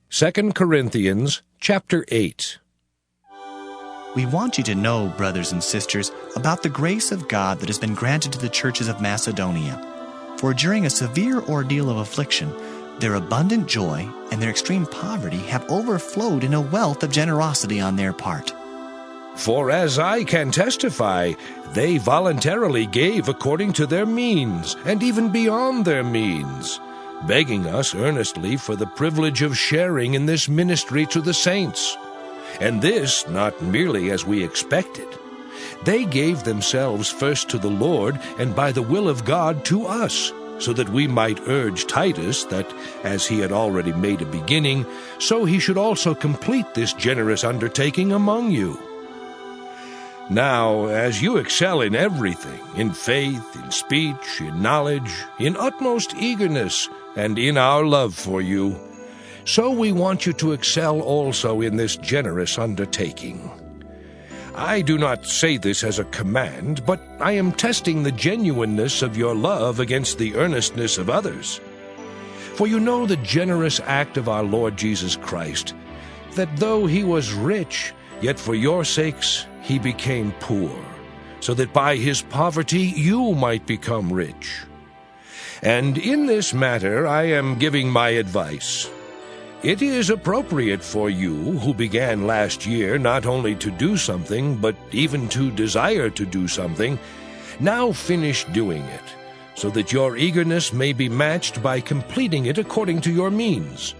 2 Corinthians chapter 8. We want you to know, brothers and sisters, about the grace of God that has been granted to the churches of Macedonia. For during a severe ordeal of affliction, their abundant joy and their extreme poverty have overflowed in a wealth of generosity on their part. For as I can testify, they voluntarily gave according to their means, and even beyond their means, begging us earnestly for the privilege of sharing in this ministry to the saints. And this not merely as we expected. They gave themselves first to the Lord, and by the will of God to us, so that we might urge Titus that, as he had already made a beginning, so he should also complete this generous undertaking among you. Now, as you excel in everything, in faith, in speech, in knowledge, in utmost eagerness, and in our love for you, so we want you to excel also in this generous undertaking. I do not say this as a command, but I am testing the genuineness of your love against the earnestness of others. For you know the generous act of our Lord Jesus Christ, that though he was rich, yet for your sakes he became poor, so that by his poverty you might become rich. And in this matter I am giving my advice. It is appropriate for you, who began last year not only to do something, but even to desire to do something, now finish doing it, so that your eagerness may be matched by completing it according to your means.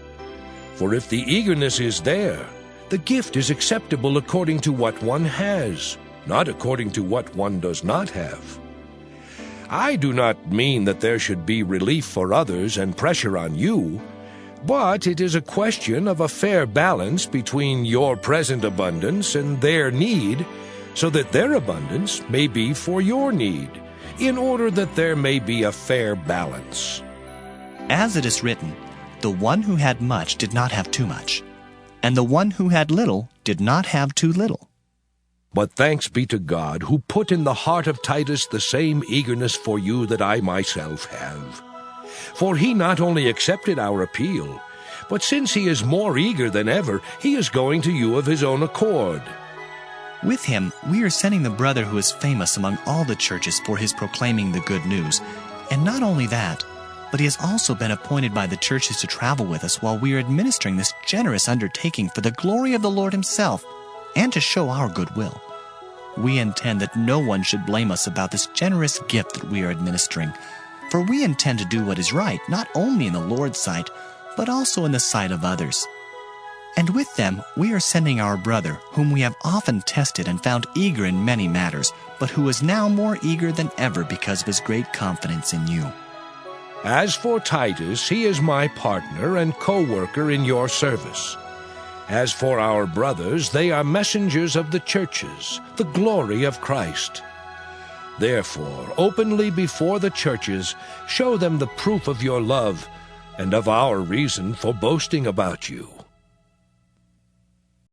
For if the eagerness is there, the gift is acceptable according to what one has, not according to what one does not have. I do not mean that there should be relief for others and pressure on you, but it is a question of a fair balance between your present abundance and their need, so that their abundance may be for your need, in order that there may be a fair balance. As it is written, the one who had much did not have too much, and the one who had little did not have too little. But thanks be to God, who put in the heart of Titus the same eagerness for you that I myself have. For he not only accepted our appeal, but since he is more eager than ever, he is going to you of his own accord. With him we are sending the brother who is famous among all the churches for his proclaiming the good news. And not only that, but he has also been appointed by the churches to travel with us while we are administering this generous undertaking for the glory of the Lord himself, and to show our goodwill. We intend that no one should blame us about this generous gift that we are administering, for we intend to do what is right, not only in the Lord's sight, but also in the sight of others. And with them we are sending our brother, whom we have often tested and found eager in many matters, but who is now more eager than ever because of his great confidence in you. As for Titus, he is my partner and co-worker in your service. As for our brothers, they are messengers of the churches, the glory of Christ. Therefore, openly before the churches, show them the proof of your love and of our reason for boasting about you.